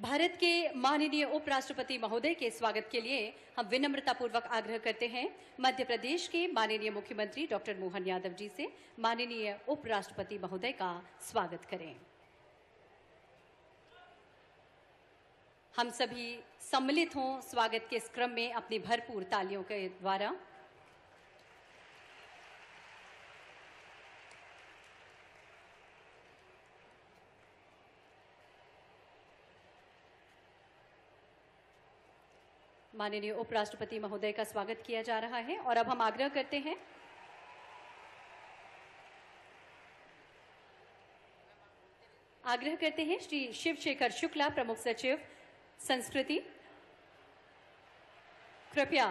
भारत के माननीय उपराष्ट्रपति महोदय के स्वागत के लिए हम विनम्रतापूर्वक आग्रह करते हैं मध्य प्रदेश के माननीय मुख्यमंत्री डॉक्टर मोहन यादव जी से माननीय उपराष्ट्रपति महोदय का स्वागत करें। हम सभी सम्मिलित हों स्वागत के इस क्रम में अपनी भरपूर तालियों के द्वारा। माननीय उपराष्ट्रपति महोदय का स्वागत किया जा रहा है और अब हम आग्रह करते हैं श्री शिवशेखर शुक्ला, प्रमुख सचिव संस्कृति, कृपया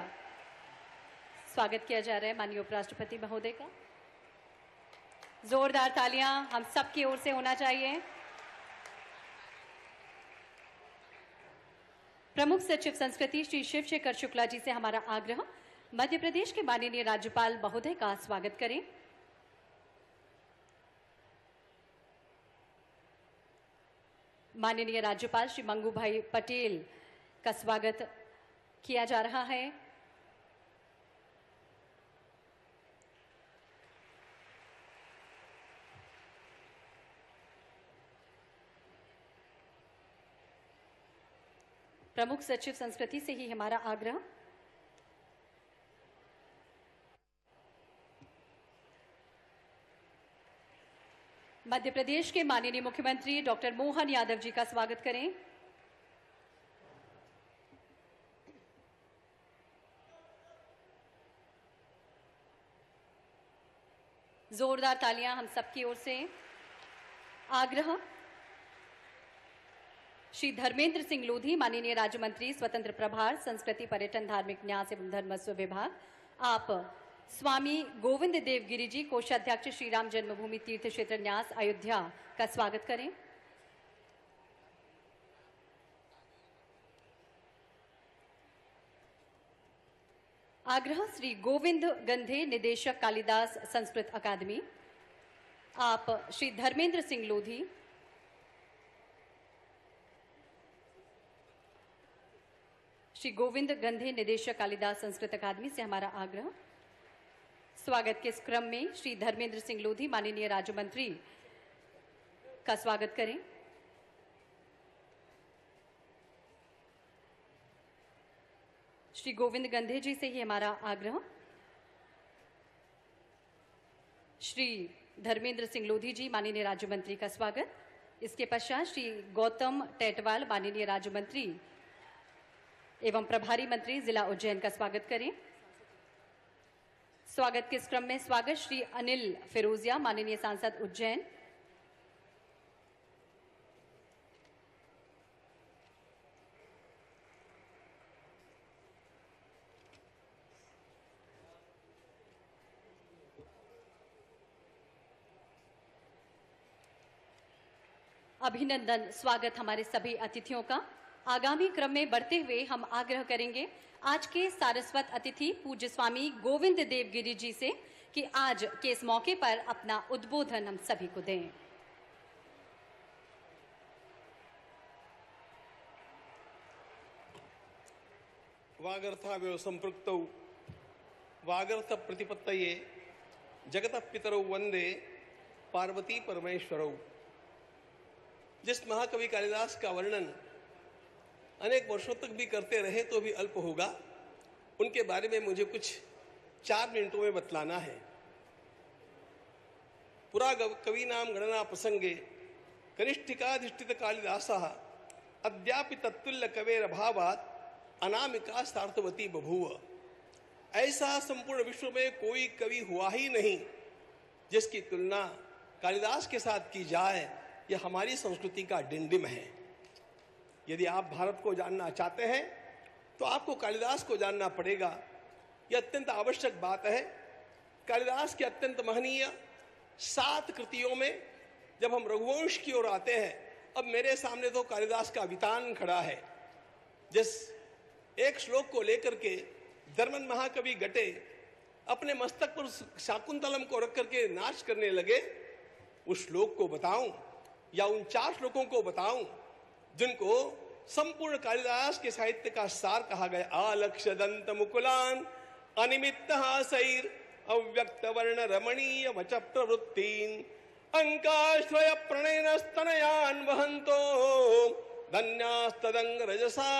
स्वागत किया जा रहा है माननीय उपराष्ट्रपति महोदय का। जोरदार तालियां हम सबकी ओर से होना चाहिए। प्रमुख सचिव संस्कृति श्री शिवशेखर शुक्ला जी से हमारा आग्रह, मध्य प्रदेश के माननीय राज्यपाल महोदय का स्वागत करें। माननीय राज्यपाल श्री मंगू भाई पटेल का स्वागत किया जा रहा है। प्रमुख सचिव संस्कृति से ही हमारा आग्रह। मध्य प्रदेश के माननीय मुख्यमंत्री डॉक्टर मोहन यादव जी का स्वागत करें। जोरदार तालियां हम सबकी ओर से। आग्रह श्री धर्मेंद्र सिंह लोधी, माननीय राज्य मंत्री स्वतंत्र प्रभार संस्कृति पर्यटन धार्मिक न्यास एवं धर्मस्व विभाग, आप स्वामी गोविंद देव गिरि जी, कोषाध्यक्ष श्री राम जन्मभूमि तीर्थ क्षेत्र न्यास अयोध्या का स्वागत करें। आग्रह श्री गोविंद गंधे, निदेशक कालिदास संस्कृत अकादमी, आप श्री धर्मेंद्र सिंह लोधी, श्री गोविंद गंधे, निदेशक कालिदास संस्कृत अकादमी से हमारा आग्रह। स्वागत के इस क्रम में श्री धर्मेंद्र सिंह लोधी, माननीय राज्य मंत्री का स्वागत करें। श्री गोविंद गंधे जी से ही हमारा आग्रह। श्री धर्मेंद्र सिंह लोधी जी, माननीय राज्य मंत्री का स्वागत। इसके पश्चात श्री गौतम टेटवाल, माननीय राज्य मंत्री एवं प्रभारी मंत्री जिला उज्जैन का स्वागत करें। स्वागत के इस क्रम में स्वागत श्री अनिल फिरोजिया, माननीय सांसद उज्जैन। अभिनंदन स्वागत हमारे सभी अतिथियों का। आगामी क्रम में बढ़ते हुए हम आग्रह करेंगे आज के सारस्वत अतिथि पूज्य स्वामी गोविंद देव गिरि जी से कि आज के इस मौके पर अपना उद्बोधन हम सभी को दें। वागर्थाव्यव संपृक्तौ वागर्थ प्रतिपत्तये जगतः पितरौ वंदे पार्वती परमेश्वरौ। जिस महाकवि कालिदास का वर्णन अनेक वर्षों तक भी करते रहे तो भी अल्प होगा, उनके बारे में मुझे कुछ 4 मिनटों में बतलाना है। पुरा कवि नाम गणना प्रसंगे कनिष्ठिकाधिष्ठित कालिदासः अद्यापि तत्तुल्य कवेर अभावात् अनामिका सार्थवती बभूव। ऐसा संपूर्ण विश्व में कोई कवि हुआ ही नहीं जिसकी तुलना कालिदास के साथ की जाए। यह हमारी संस्कृति का डिंडिम है। यदि आप भारत को जानना चाहते हैं तो आपको कालिदास को जानना पड़ेगा। यह अत्यंत आवश्यक बात है। कालिदास के अत्यंत महनीय 7 कृतियों में जब हम रघुवंश की ओर आते हैं, अब मेरे सामने तो कालिदास का वितान खड़ा है। जिस एक श्लोक को लेकर के जर्मन महाकवि गटे अपने मस्तक पर शाकुंतलम को रख करके नाच करने लगे, उस श्लोक को बताऊं या उन 4 श्लोकों को बताऊं जिनको संपूर्ण कालिदास के साहित्य का सार कहा गया। आलक्ष्य दंत मुकुलान अनिमित्त हासैर अव्यक्त वर्ण रमणीय वच प्रवृत्तीन अंकाश्रय प्रणयन स्तनयान वहंतो धन्यास्तदंग रजसा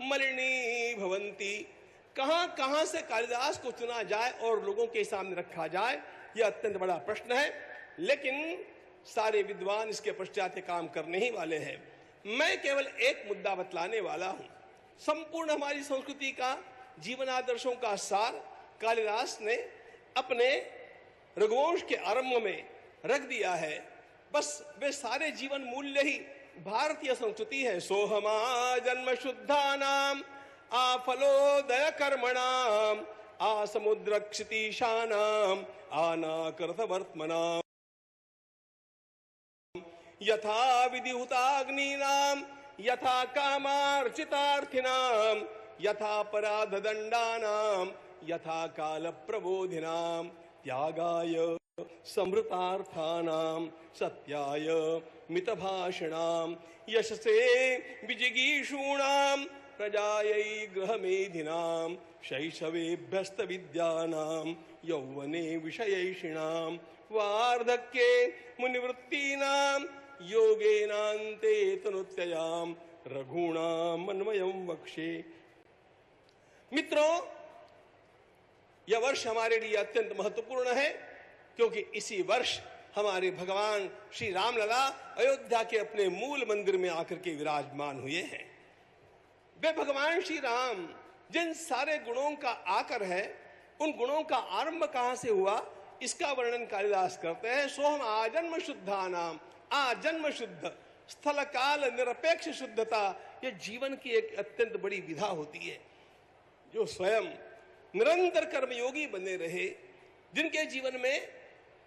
मलिनी भवंती। कहां कहां से कालिदास को चुना जाए और लोगों के सामने रखा जाए, यह अत्यंत बड़ा प्रश्न है, लेकिन सारे विद्वान इसके पश्चात काम करने ही वाले हैं। मैं केवल एक मुद्दा बतलाने वाला हूं। संपूर्ण हमारी संस्कृति का, जीवन आदर्शों का सार कालिदास ने अपने रघुवंश के आरंभ में रख दिया है। बस वे सारे जीवन मूल्य ही भारतीय संस्कृति है। सोहमा जन्म शुद्धानाम आफलोदय कर्मणाम आसमुद्र क्षितिशानाम आनाकृत वर्तमनाम यथा विधिहुताग्नीनाम यथा कामार्चितार्थिनाम यथा पराध दंडानाम यथा काल प्रबोधिनाम त्यागाय समृतार्थानाम सत्याय मितभाषिणाम यशसे विजिगीषूणाम प्रजायै गृहमेधिनाम शैशवेभ्यस्त विद्यानाम यौवने विषयैषिणाम वार्धक्ये मुनिवृत्तीनाम योगेनान्ते तनुत्ययाम रघूणाम अन्वयं वक्षे। मित्रों, यह वर्ष हमारे लिए अत्यंत महत्वपूर्ण है, क्योंकि इसी वर्ष हमारे भगवान श्री रामलला अयोध्या के अपने मूल मंदिर में आकर के विराजमान हुए हैं। वे भगवान श्री राम जिन सारे गुणों का आकर है, उन गुणों का आरंभ कहां से हुआ, इसका वर्णन कालिदास करते हैं। सोहम आजन्म शुद्धानाम, आजन्म शुद्ध, स्थल काल निरपेक्ष शुद्धता, यह जीवन की एक अत्यंत बड़ी विधा होती है। जो स्वयं निरंतर कर्मयोगी बने रहे, जिनके जीवन में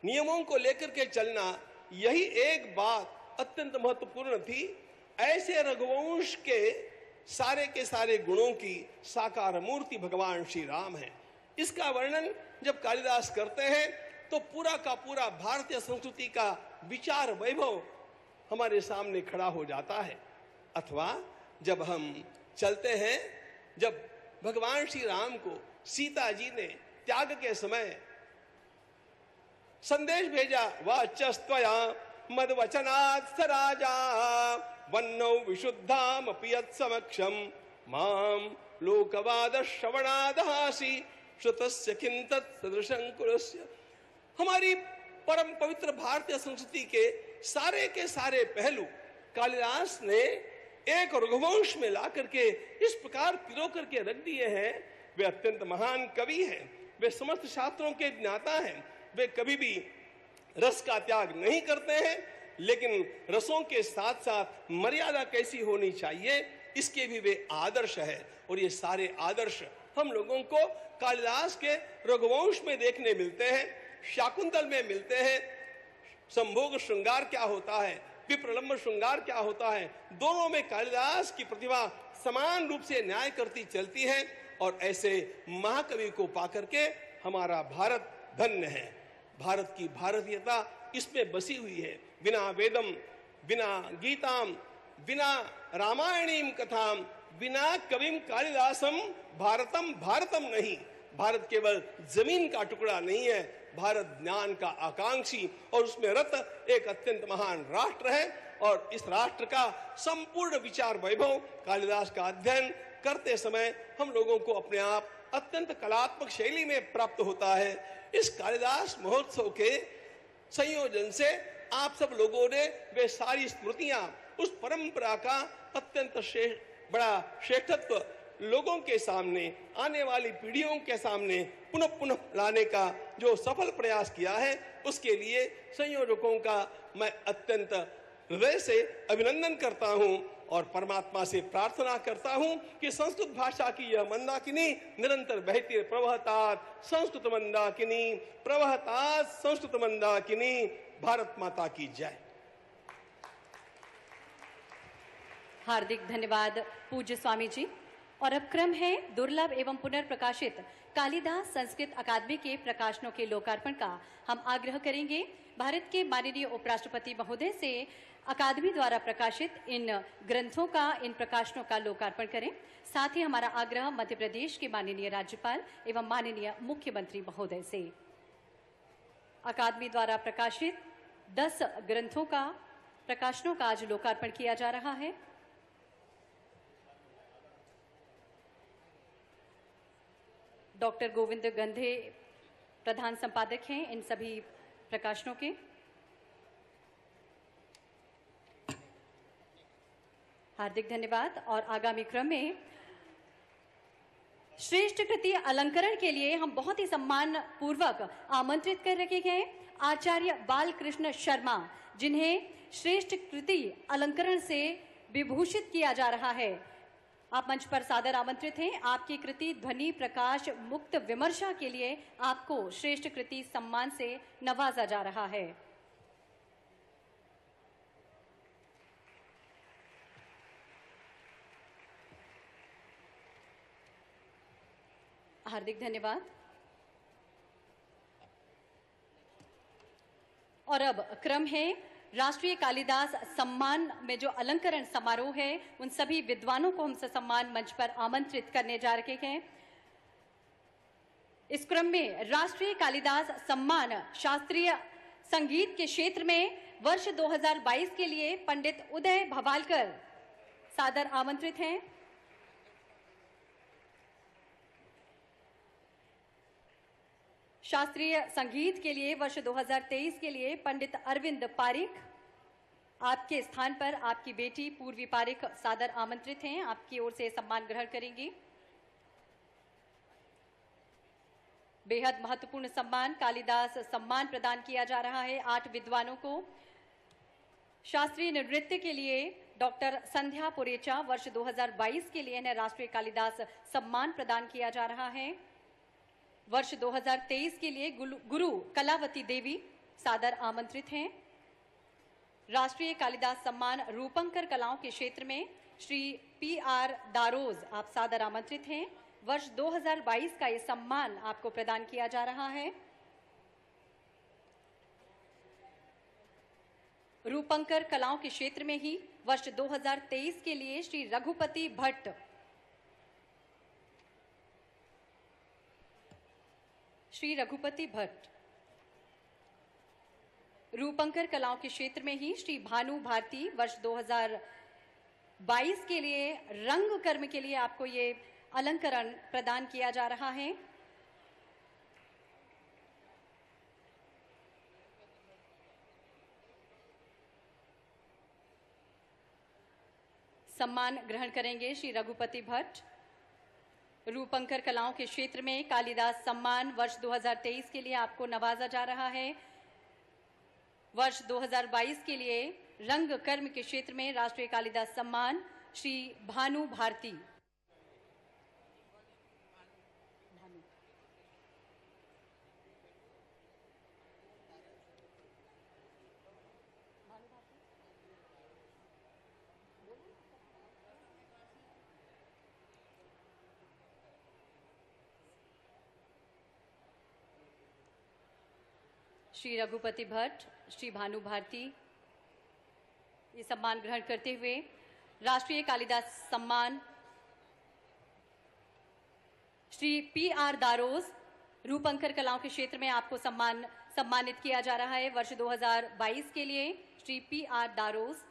नियमों को लेकर के चलना, यही एक बात अत्यंत महत्वपूर्ण थी। ऐसे रघुवंश के सारे गुणों की साकार मूर्ति भगवान श्री राम है। इसका वर्णन जब कालिदास करते हैं तो पूरा का पूरा भारतीय संस्कृति का विचार वैभव हमारे सामने खड़ा हो जाता है। अथवा जब हम चलते हैं, जब भगवान श्री राम को सीता जी ने त्याग के समय संदेश भेजा, वाच्यस्त्वया मद्वचनात् स राजा वन्नौ विशुद्धाम पियत् समक्षम माम लोकवाद श्रवणादहासी श्रुतस्य किंतत् सदृशं कुलस्य। हमारी परम पवित्र भारतीय संस्कृति के सारे पहलू कालिदास ने एक रघुवंश में ला करके इस प्रकार पिरो करके रख दिए हैं। वे अत्यंत महान कवि हैं, वे समस्त शास्त्रों के ज्ञाता हैं। वे कभी भी रस का त्याग नहीं करते हैं, लेकिन रसों के साथ साथ मर्यादा कैसी होनी चाहिए, इसके भी वे आदर्श है। और ये सारे आदर्श हम लोगों को कालिदास के रघुवंश में देखने मिलते हैं, शाकुंतल में मिलते हैं। संभोग श्रृंगार क्या होता है, विप्रलंब श्रृंगार क्या होता है, दोनों में कालिदास की प्रतिभा समान रूप से न्याय करती चलती है। और ऐसे महाकवि को पाकर के हमारा भारत धन्य है। भारत की भारतीयता इसमें बसी हुई है। बिना वेदम, बिना गीताम, बिना रामायणीम कथाम, बिना कविम कालिदासम भारतम भारतम नहीं। भारत केवल जमीन का टुकड़ा नहीं है, भारत ज्ञान का आकांक्षी और उसमें रत एक अत्यंत महान राष्ट्र है। और इस राष्ट्र का संपूर्ण विचार वैभव कालिदास का अध्ययन करते समय हम लोगों को अपने आप अत्यंत कलात्मक शैली में प्राप्त होता है। इस कालिदास महोत्सव के संयोजन से आप सब लोगों ने वे सारी स्मृतियां, उस परंपरा का अत्यंत बड़ा श्रेष्ठत्व लोगों के सामने, आने वाली पीढ़ियों के सामने पुनः पुनः लाने का जो सफल प्रयास किया है, उसके लिए संयोजकों का मैं अत्यंत हृदय से अभिनंदन करता हूं और परमात्मा से प्रार्थना करता हूं कि संस्कृत भाषा की यह मंदाकिनी निरंतर बहती प्रवहतात संस्कृत मंदाकिनी, प्रवहतात संस्कृत मंदाकिनी। भारत माता की जय। हार्दिक धन्यवाद पूज्य स्वामी जी। और अब क्रम है दुर्लभ एवं पुनर्प्रकाशित कालिदास संस्कृत अकादमी के प्रकाशनों के लोकार्पण का। हम आग्रह करेंगे भारत के माननीय उपराष्ट्रपति महोदय से अकादमी द्वारा प्रकाशित इन ग्रंथों का, इन प्रकाशनों का लोकार्पण करें। साथ ही हमारा आग्रह मध्य प्रदेश के माननीय राज्यपाल एवं माननीय मुख्यमंत्री महोदय से अकादमी द्वारा प्रकाशित 10 ग्रंथों का, प्रकाशनों का आज लोकार्पण किया जा रहा है। डॉक्टर गोविंद गंधे प्रधान संपादक हैं इन सभी प्रकाशनों के। हार्दिक धन्यवाद। और आगामी क्रम में श्रेष्ठ कृति अलंकरण के लिए हम बहुत ही सम्मान पूर्वक आमंत्रित कर रखे गए आचार्य बालकृष्ण शर्मा, जिन्हें श्रेष्ठ कृति अलंकरण से विभूषित किया जा रहा है। आप मंच पर सादर आमंत्रित हैं। आपकी कृति ध्वनि प्रकाश मुक्त विमर्शा के लिए आपको श्रेष्ठ कृति सम्मान से नवाजा जा रहा है। हार्दिक धन्यवाद। और अब क्रम है राष्ट्रीय कालिदास सम्मान में जो अलंकरण समारोह है, उन सभी विद्वानों को हम ससम्मान मंच पर आमंत्रित करने जा रहे हैं। इस क्रम में राष्ट्रीय कालिदास सम्मान शास्त्रीय संगीत के क्षेत्र में वर्ष 2022 के लिए पंडित उदय भवालकर सादर आमंत्रित हैं। शास्त्रीय संगीत के लिए वर्ष 2023 के लिए पंडित अरविंद पारिक, आपके स्थान पर आपकी बेटी पूर्वी पारिक सादर आमंत्रित हैं। आपकी ओर से सम्मान ग्रहण करेंगी। बेहद महत्वपूर्ण सम्मान कालिदास सम्मान प्रदान किया जा रहा है 8 विद्वानों को। शास्त्रीय नृत्य के लिए डॉक्टर संध्या पुरेचा, वर्ष 2022 के लिए इन्हें राष्ट्रीय कालिदास सम्मान प्रदान किया जा रहा है। वर्ष 2023 के लिए गुरु कलावती देवी सादर आमंत्रित हैं। राष्ट्रीय कालिदास सम्मान रूपंकर कलाओं के क्षेत्र में श्री PR दारोज आप सादर आमंत्रित हैं। वर्ष 2022 का ये सम्मान आपको प्रदान किया जा रहा है। रूपंकर कलाओं के क्षेत्र में ही वर्ष 2023 के लिए श्री रघुपति भट्ट, श्री रघुपति भट्ट। रूपंकर कलाओं के क्षेत्र में ही श्री भानु भारती, वर्ष 2022 के लिए रंग कर्म के लिए आपको ये अलंकरण प्रदान किया जा रहा है। सम्मान ग्रहण करेंगे श्री रघुपति भट्ट। रूपंकर कलाओं के क्षेत्र में कालिदास सम्मान वर्ष 2023 के लिए आपको नवाजा जा रहा है। वर्ष 2022 के लिए रंग कर्म के क्षेत्र में राष्ट्रीय कालिदास सम्मान श्री भानु भारती। श्री रघुपति भट्ट, श्री भानु भारती ये सम्मान ग्रहण करते हुए राष्ट्रीय कालिदास सम्मान श्री PR दारोज, रूपंकर कलाओं के क्षेत्र में आपको सम्मानित किया जा रहा है। वर्ष 2022 के लिए श्री PR दारोज।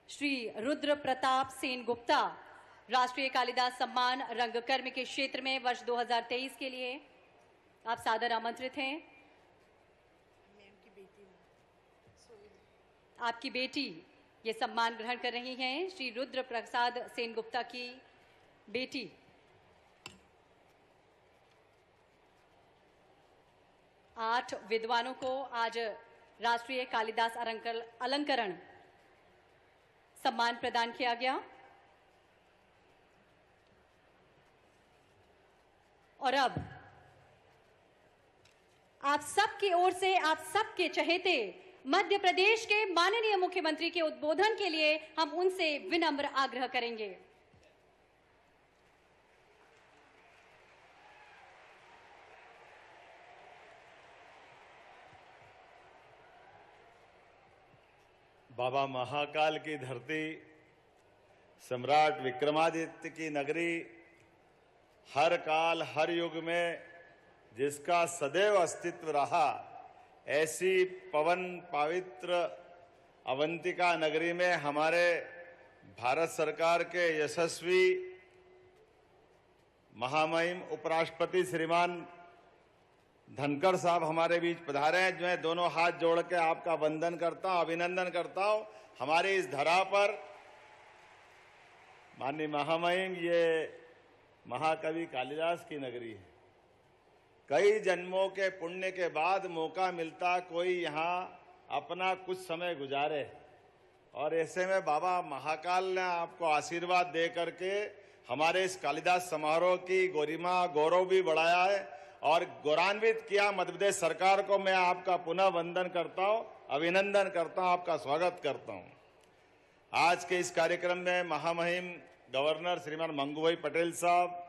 श्री रुद्र प्रताप सेन गुप्ता, राष्ट्रीय कालिदास सम्मान रंगकर्म के क्षेत्र में वर्ष 2023 के लिए आप सादर आमंत्रित हैं। आपकी बेटी ये सम्मान ग्रहण कर रही हैं, श्री रुद्र प्रसाद सेन गुप्ता की बेटी। आठ विद्वानों को आज राष्ट्रीय कालिदास अलंकरण सम्मान प्रदान किया गया। और अब आप सबकी ओर से, आप सबके चहेते मध्य प्रदेश के माननीय मुख्यमंत्री के उद्बोधन के लिए हम उनसे विनम्र आग्रह करेंगे। बाबा महाकाल की धरती, सम्राट विक्रमादित्य की नगरी, हर काल हर युग में जिसका सदैव अस्तित्व रहा, ऐसी पवन पवित्र अवंतिका नगरी में हमारे भारत सरकार के यशस्वी महामहिम उपराष्ट्रपति श्रीमान धनखड़ साहब हमारे बीच पधारे हैं। मैं दोनों हाथ जोड़ के आपका वंदन करता हूं, अभिनंदन करता हूं। हमारी इस धरा पर माननीय महामहिम, ये महाकवि कालिदास की नगरी है। कई जन्मों के पुण्य के बाद मौका मिलता कोई यहाँ अपना कुछ समय गुजारे, और ऐसे में बाबा महाकाल ने आपको आशीर्वाद दे करके हमारे इस कालिदास समारोह की गरिमा गौरव भी बढ़ाया है और गौरवान्वित किया। मध्य प्रदेश सरकार को मैं आपका पुनः वंदन करता हूं, अभिनंदन करता हूं, आपका स्वागत करता हूं। आज के इस कार्यक्रम में महामहिम गवर्नर श्रीमान मंगू भाई पटेल साहब,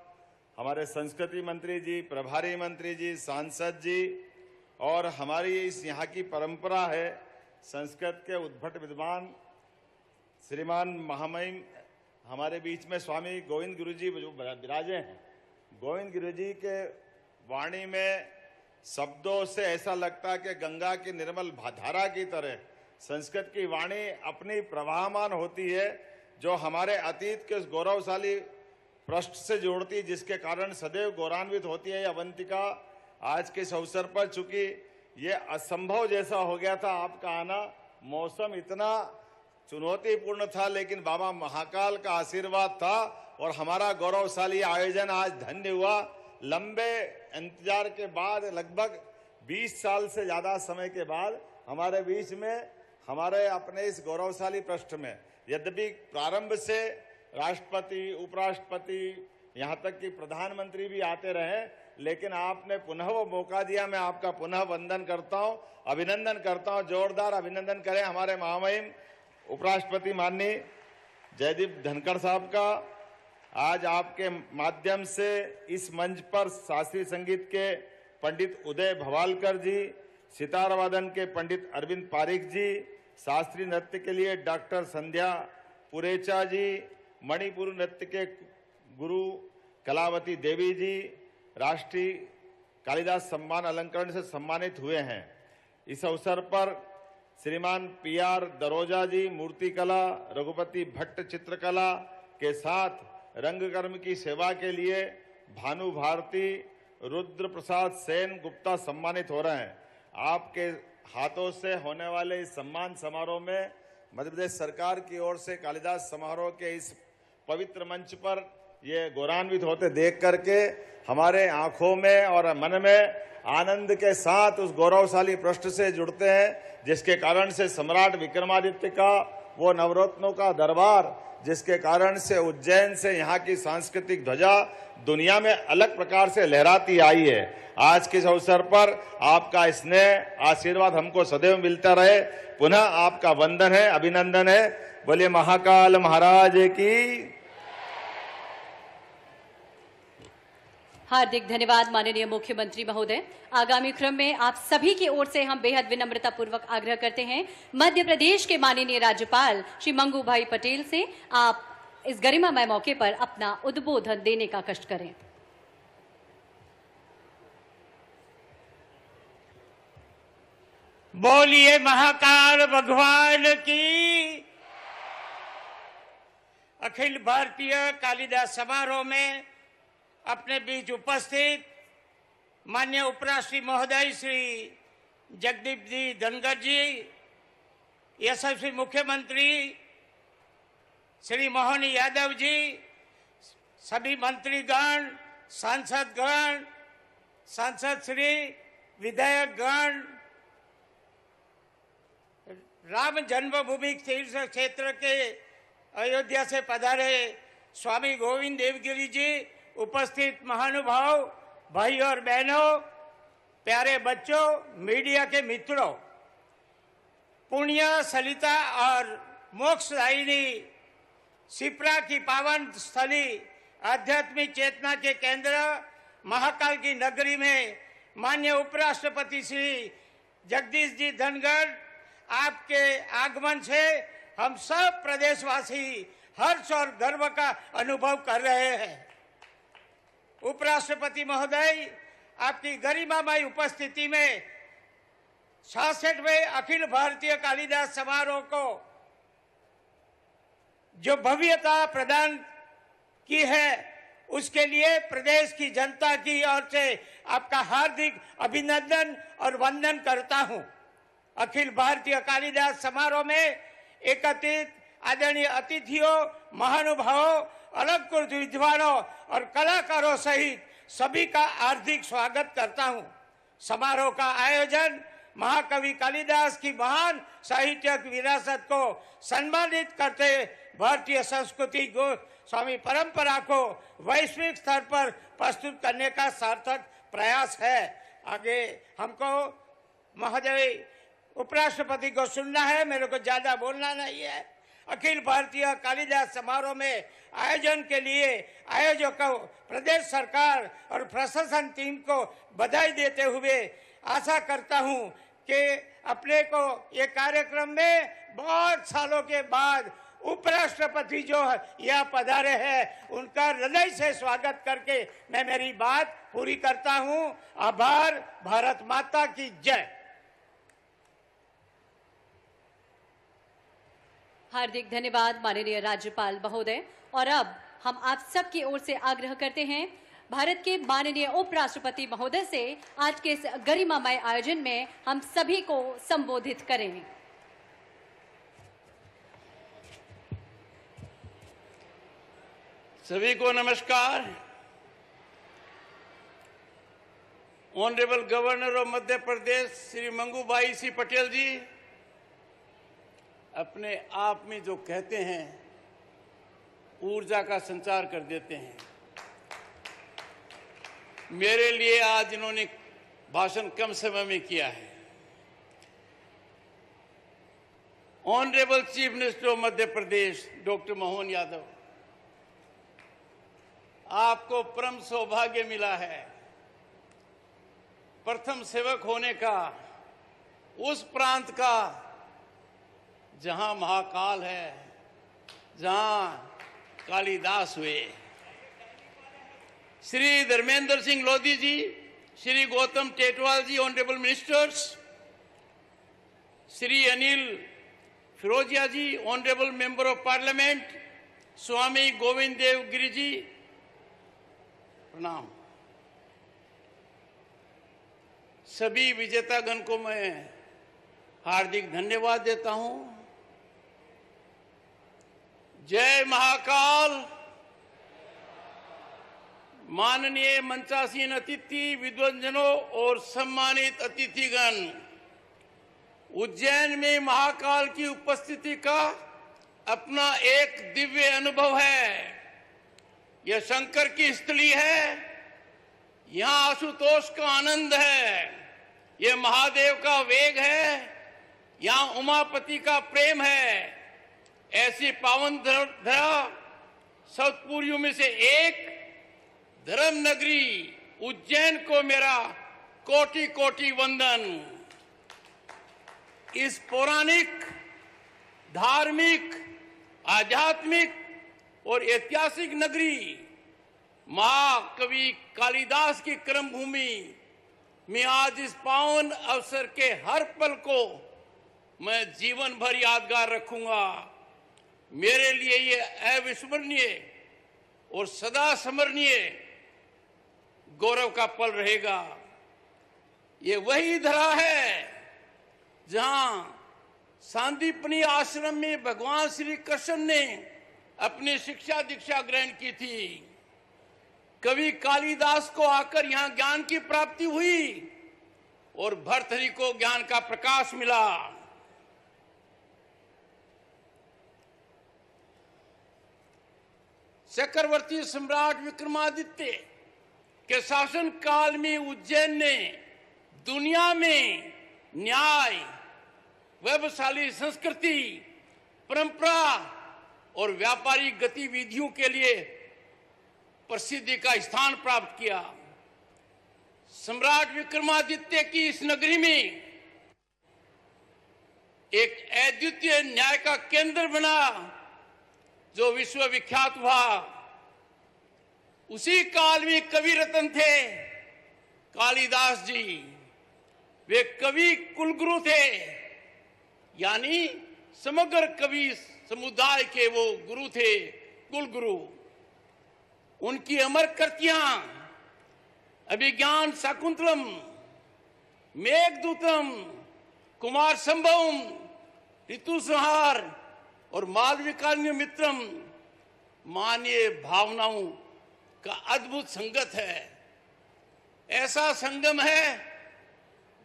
हमारे संस्कृति मंत्री जी, प्रभारी मंत्री जी, सांसद जी, और हमारी इस यहाँ की परंपरा है संस्कृत के उद्भट विद्वान श्रीमान महामहिम हमारे बीच में स्वामी गोविंद गुरु जी जो विराजे हैं। गोविंद गुरु जी के वाणी में शब्दों से ऐसा लगता है कि गंगा की निर्मल धारा की तरह संस्कृत की वाणी अपनी प्रवाहमान होती है, जो हमारे अतीत के उस गौरवशाली पृष्ठ से जोड़ती, जिसके कारण सदैव गौरवान्वित होती है अवंतिका। आज के इस अवसर पर चूंकि ये असंभव जैसा हो गया था आपका आना, मौसम इतना चुनौतीपूर्ण था, लेकिन बाबा महाकाल का आशीर्वाद था और हमारा गौरवशाली आयोजन आज धन्य हुआ। लंबे इंतजार के बाद, लगभग 20 साल से ज्यादा समय के बाद हमारे बीच में, हमारे अपने इस गौरवशाली पृष्ठ में, यद्यपि प्रारंभ से राष्ट्रपति, उपराष्ट्रपति, यहाँ तक कि प्रधानमंत्री भी आते रहे, लेकिन आपने पुनः वो मौका दिया। मैं आपका पुनः वंदन करता हूँ, अभिनंदन करता हूँ। जोरदार अभिनंदन करें हमारे महामहिम उपराष्ट्रपति माननीय जयदीप धनखड़ साहब का। आज आपके माध्यम से इस मंच पर शास्त्रीय संगीत के पंडित उदय भवालकर जी, सितार वादन के पंडित अरविंद पारिक जी, शास्त्रीय नृत्य के लिए डॉक्टर संध्या पुरेचा जी, मणिपुर नृत्य के गुरु कलावती देवी जी राष्ट्रीय कालिदास सम्मान अलंकरण से सम्मानित हुए हैं। इस अवसर पर श्रीमान PR दरोजा जी मूर्तिकला, रघुपति भट्ट चित्रकला के साथ रंगकर्म की सेवा के लिए भानु भारती, रुद्र प्रसाद सेन गुप्ता सम्मानित हो रहे हैं। आपके हाथों से होने वाले इस सम्मान समारोह में मध्य प्रदेश सरकार की ओर से कालिदास समारोह के इस पवित्र मंच पर ये गौरवान्वित होते देख करके हमारे आंखों में और मन में आनंद के साथ उस गौरवशाली पृष्ठ से जुड़ते हैं, जिसके कारण से सम्राट विक्रमादित्य का वो नवरत्नों का दरबार, जिसके कारण से उज्जैन से यहाँ की सांस्कृतिक ध्वजा दुनिया में अलग प्रकार से लहराती आई है। आज के इस अवसर पर आपका स्नेह आशीर्वाद हमको सदैव मिलता रहे। पुनः आपका वंदन है, अभिनंदन है। बोलिए महाकाल महाराज की। हार्दिक धन्यवाद माननीय मुख्यमंत्री महोदय। आगामी क्रम में आप सभी की ओर से हम बेहद विनम्रता पूर्वक आग्रह करते हैं, मध्य प्रदेश के माननीय राज्यपाल श्री मंगू भाई पटेल से आप इस गरिमामय मौके पर अपना उद्बोधन देने का कष्ट करें। बोलिए महाकाल भगवान की। अखिल भारतीय कालिदास समारोह में अपने बीच उपस्थित माननीय उपराष्ट्रपति महोदय श्री जगदीप जी धनखड़ जी, यशस्वी मुख्यमंत्री श्री मोहन यादव जी, सभी मंत्रीगण, सांसदगण, सांसद श्री, विधायकगण, राम जन्मभूमि तीर्थ क्षेत्र के अयोध्या से पधारे स्वामी गोविंद देवगिरी जी, उपस्थित महानुभाव, भाई और बहनों, प्यारे बच्चों, मीडिया के मित्रों, पुण्य सलिता और मोक्षदायिनी शिप्रा की पावन स्थली आध्यात्मिक चेतना के केंद्र महाकाल की नगरी में माननीय उपराष्ट्रपति श्री जगदीश जी धनखड़ आपके आगमन से हम सब प्रदेशवासी हर्ष और गर्व का अनुभव कर रहे हैं। उपराष्ट्रपति महोदय, आपकी गरिमामय उपस्थिति में 66वें अखिल भारतीय कालिदास समारोह को जो भव्यता प्रदान की है, उसके लिए प्रदेश की जनता की ओर से आपका हार्दिक अभिनंदन और वंदन करता हूं। अखिल भारतीय कालिदास समारोह में एकत्रित आदरणीय अतिथियों, महानुभावों, अलग कुछ विद्वानों और कलाकारों सहित सभी का हार्दिक स्वागत करता हूं। समारोह का आयोजन महाकवि कालिदास की महान साहित्यिक विरासत को सम्मानित करते भारतीय संस्कृति को स्वामी परंपरा को वैश्विक स्तर पर प्रस्तुत करने का सार्थक प्रयास है। आगे हमको महोदय उपराष्ट्रपति को सुनना है, मेरे को ज्यादा बोलना नहीं है। अखिल भारतीय कालिदास समारोह में आयोजन के लिए आयोजकों, प्रदेश सरकार और प्रशासन टीम को बधाई देते हुए आशा करता हूं कि अपने को ये कार्यक्रम में बहुत सालों के बाद उपराष्ट्रपति जो यहाँ पधारे हैं, उनका हृदय से स्वागत करके मैं मेरी बात पूरी करता हूँ। आभार। भारत माता की जय। हार्दिक धन्यवाद माननीय राज्यपाल महोदय। और अब हम आप सब की ओर से आग्रह करते हैं भारत के माननीय उपराष्ट्रपति महोदय से आज के इस गरिमामय आयोजन में हम सभी को संबोधित करें। सभी को नमस्कार। Honourable governor of Madhya Pradesh Shri Mangubhai सी पटेल जी अपने आप में जो कहते हैं ऊर्जा का संचार कर देते हैं। मेरे लिए आज इन्होंने भाषण कम समय में किया है। Honourable chief minister of Madhya Pradesh doctor Mohan Yadav, आपको परम सौभाग्य मिला है प्रथम सेवक होने का उस प्रांत का जहां महाकाल है, जहां कालिदास हुए। Shri Dharmendra Singh Lodhi ji, Shri Gautam Tetwal ji, honourable ministers, Shri Anil Firojia ji, honourable member of parliament, Swami Govind Dev Giri ji, प्रणाम। सभी विजेतागण को मैं हार्दिक धन्यवाद देता हूं। जय महाकाल। माननीय मंचासीन अतिथि, विद्वजनों और सम्मानित अतिथिगण, उज्जैन में महाकाल की उपस्थिति का अपना एक दिव्य अनुभव है। यह शंकर की स्थली है, यहाँ आशुतोष का आनंद है, यह महादेव का वेग है, यहाँ उमापति का प्रेम है। ऐसी पावन धरा सतपुरियों में से एक धर्म नगरी उज्जैन को मेरा कोटि कोटि वंदन। इस पौराणिक, धार्मिक, आध्यात्मिक और ऐतिहासिक नगरी महाकवि कालिदास की कर्मभूमि में आज इस पावन अवसर के हर पल को मैं जीवन भर यादगार रखूंगा। मेरे लिए ये अविस्मरणीय और सदा स्मरणीय गौरव का पल रहेगा। ये वही धरा है जहां सांदीपनी आश्रम में भगवान श्री कृष्ण ने अपनी शिक्षा दीक्षा ग्रहण की थी। कवि कालिदास को आकर यहां ज्ञान की प्राप्ति हुई और भर्तृहरि को ज्ञान का प्रकाश मिला। चक्रवर्ती सम्राट विक्रमादित्य के शासन काल में उज्जैन ने दुनिया में न्याय, वैभवशाली संस्कृति, परंपरा और व्यापारिक गतिविधियों के लिए प्रसिद्धि का स्थान प्राप्त किया। सम्राट विक्रमादित्य की इस नगरी में एक अद्वितीय न्याय का केंद्र बना जो विश्व विख्यात हुआ। उसी काल में कवि रत्न थे कालिदास जी। वे कवि कुलगुरु थे, यानी समग्र कवि समुदाय के वो गुरु थे, कुलगुरु। उनकी अमर कृतियां अभिज्ञान शाकुंतलम, मेघदूतम, कुमार संभवम, ऋतुसंहार और मालविकाग्नि मित्रम मानवीय भावनाओं का अद्भुत संगत है। ऐसा संगम है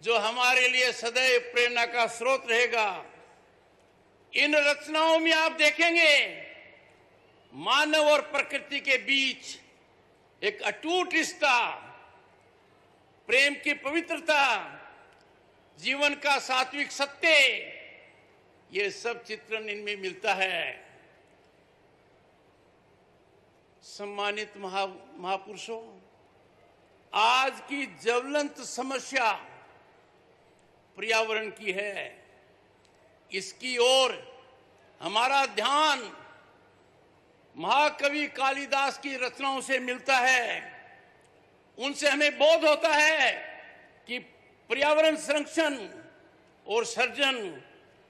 जो हमारे लिए सदैव प्रेरणा का स्रोत रहेगा। इन रचनाओं में आप देखेंगे मानव और प्रकृति के बीच एक अटूट रिश्ता, प्रेम की पवित्रता, जीवन का सात्विक सत्य, ये सब चित्रण इनमें मिलता है। सम्मानित महापुरुषों, आज की ज्वलंत समस्या पर्यावरण की है। इसकी ओर हमारा ध्यान महाकवि कालिदास की रचनाओं से मिलता है। उनसे हमें बोध होता है कि पर्यावरण संरक्षण और सर्जन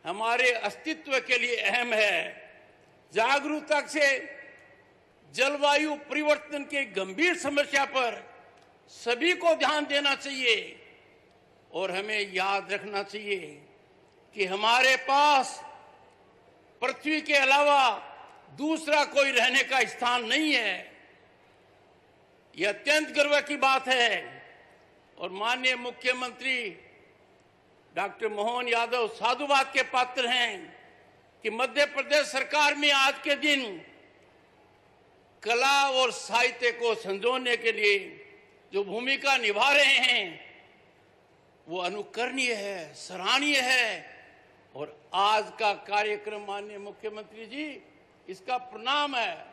हमारे अस्तित्व के लिए अहम है। जागरूकता से जलवायु परिवर्तन के गंभीर समस्या पर सभी को ध्यान देना चाहिए और हमें याद रखना चाहिए कि हमारे पास पृथ्वी के अलावा दूसरा कोई रहने का स्थान नहीं है। यह अत्यंत गर्व की बात है और माननीय मुख्यमंत्री डॉक्टर मोहन यादव साधुवाद के पात्र हैं कि मध्य प्रदेश सरकार में आज के दिन कला और साहित्य को संजोने के लिए जो भूमिका निभा रहे हैं वो अनुकरणीय है, सराहनीय है। और आज का कार्यक्रम माननीय मुख्यमंत्री जी, इसका प्रणाम है,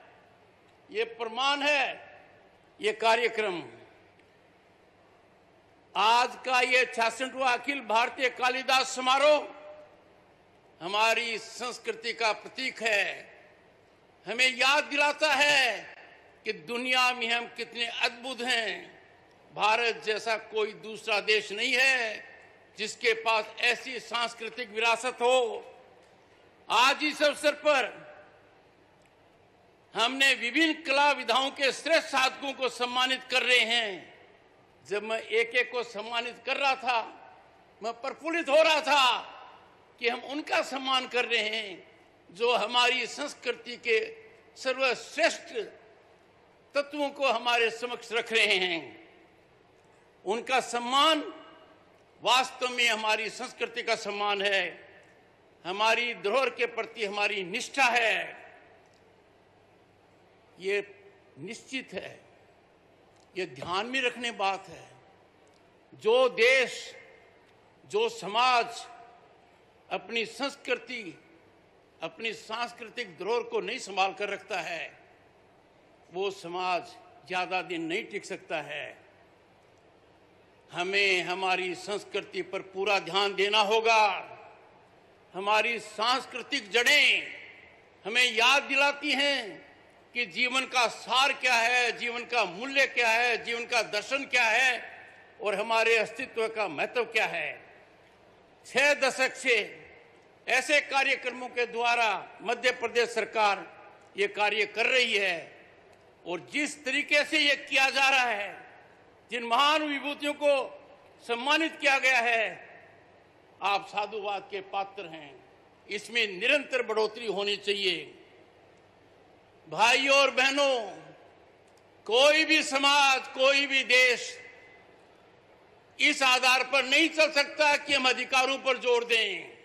ये प्रमाण है। ये कार्यक्रम आज का ये 66वां अखिल भारतीय कालिदास समारोह हमारी संस्कृति का प्रतीक है। हमें याद दिलाता है कि दुनिया में हम कितने अद्भुत हैं। भारत जैसा कोई दूसरा देश नहीं है जिसके पास ऐसी सांस्कृतिक विरासत हो। आज इस अवसर पर हमने विभिन्न कला विधाओं के श्रेष्ठ साधकों को सम्मानित कर रहे हैं। जब मैं एक एक को सम्मानित कर रहा था, मैं प्रफुल्लित हो रहा था कि हम उनका सम्मान कर रहे हैं जो हमारी संस्कृति के सर्वश्रेष्ठ तत्वों को हमारे समक्ष रख रहे हैं। उनका सम्मान वास्तव में हमारी संस्कृति का सम्मान है, हमारी धरोहर के प्रति हमारी निष्ठा है। ये निश्चित है, ये ध्यान में रखने बात है। जो देश, जो समाज अपनी संस्कृति, अपनी सांस्कृतिक धरोहर को नहीं संभाल कर रखता है, वो समाज ज्यादा दिन नहीं टिक सकता है। हमें हमारी संस्कृति पर पूरा ध्यान देना होगा। हमारी सांस्कृतिक जड़ें हमें याद दिलाती हैं कि जीवन का सार क्या है, जीवन का मूल्य क्या है, जीवन का दर्शन क्या है और हमारे अस्तित्व का महत्व क्या है। 6 दशक से ऐसे कार्यक्रमों के द्वारा मध्य प्रदेश सरकार ये कार्य कर रही है और जिस तरीके से ये किया जा रहा है, जिन महान विभूतियों को सम्मानित किया गया है, आप साधुवाद के पात्र हैं। इसमें निरंतर बढ़ोतरी होनी चाहिए। भाइयों और बहनों, कोई भी समाज, कोई भी देश इस आधार पर नहीं चल सकता कि हम अधिकारों पर जोर दें।